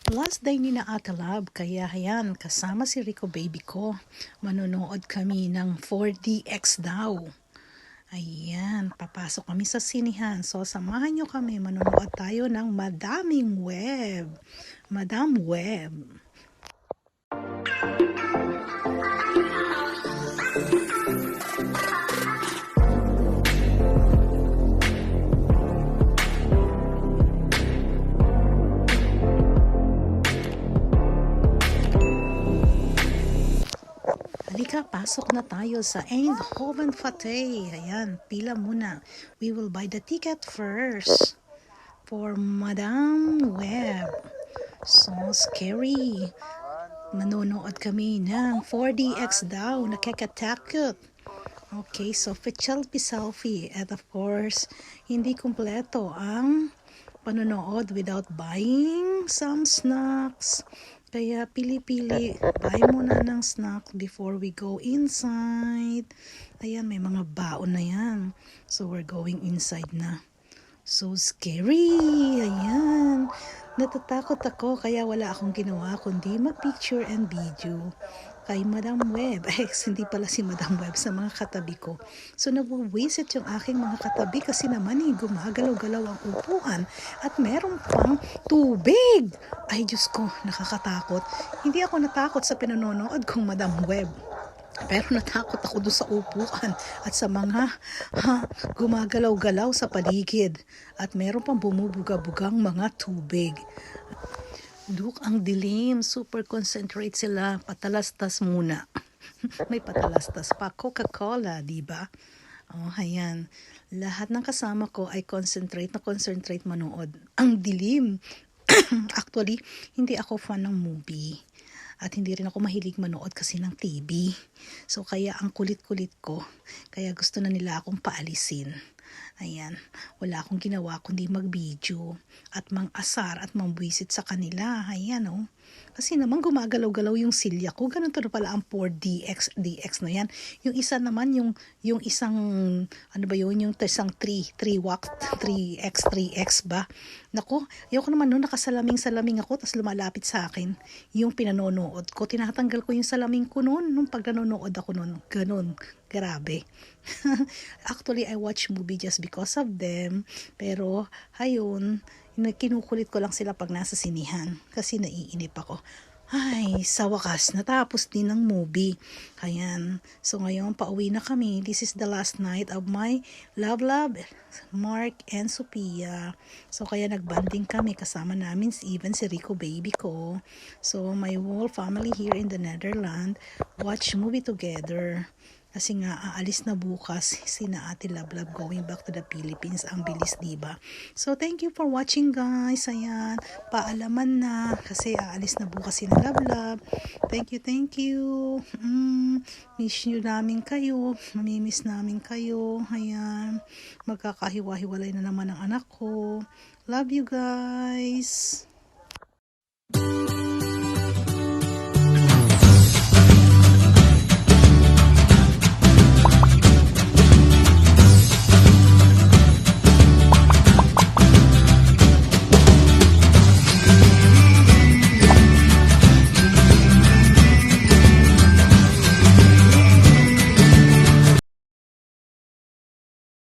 Last day ni na Ate Love, kaya ayan, kasama si Rico baby ko. Manonood kami ng 4DX daw. Ayan, papasok kami sa sinihan. So, samahan nyo kami, manonood tayo ng Madaming Web. Madam Web. Halika, pasok na tayo sa Eindhoven Fateh. Ayan, pila muna. We will buy the ticket first for Madam Web. So scary. Manonood kami ng 4DX daw. Nakakatakot. Okay, so selfie. At of course, hindi kumpleto ang panonood without buying some snacks. Kaya pili-pili, buy muna ng snack before we go inside. Ayan, may mga baon na yan. So, we're going inside na. So scary! Ayan. Natatakot ako kaya wala akong ginawa kundi mag-picture and video kay Madam Web. Ay, hindi pala si Madam Web, sa mga katabi ko. So, nabuwisit yung aking mga katabi kasi naman gumagalaw-galaw ang upuan at meron pang tubig. Ay, Diyos ko, nakakatakot. Hindi ako natakot sa pinanonood kong Madam Web. Pero natakot ako doon sa upuan at sa mga gumagalaw-galaw sa paligid. At meron pang bumubuga-bugang mga tubig. Look, ang dilim. Super concentrate sila. Patalastas muna. May patalastas pa. Coca-Cola, diba? Oh, ayan. Lahat ng kasama ko ay concentrate manood. Ang dilim. Actually, hindi ako fan ng movie. At hindi rin ako mahilig manood kasi ng TV. So, kaya ang kulit-kulit ko. Kaya gusto na nila akong paalisin. Ayan, wala akong ginawa kundi mag-video at mang-asar at mambwisit sa kanila. Ayan, oh. Kasi naman gumagalaw-galaw yung silya ko. Ganun to pala ang 4DX na yan. Yung isa naman, yung isang, ano ba yun, yung isang 3X ba? Nako, ayoko naman noon, nakasalaming-salaming ako, tapos lumalapit sa akin yung pinanonood ko. Tinatanggal ko yung salamin ko noon, nung pag nanonood ako noon. Ganun, grabe. Actually, I watch movie just because of them. Pero, ayun, kinukulit ko lang sila pag nasa sinihan. Kasi naiinip ako. Ay, sa wakas, natapos din ang movie. Ayan. So, ngayon, pauwi na kami. This is the last night of my love, Mark and Sophia. So, kaya nagbanding kami. Kasama namin even si Rico baby ko. So, my whole family here in the Netherlands watch movie together. Kasi nga, aalis na bukas sina Ate Lablab going back to the Philippines. Ang bilis, diba? So, thank you for watching, guys. Ayan, paalaman na. Kasi aalis na bukas sina Lablab. Thank you. Miss nyo namin kayo. Mamimiss namin kayo. Ayan, magkakahiwa-hiwalay na naman ang anak ko. Love you, guys.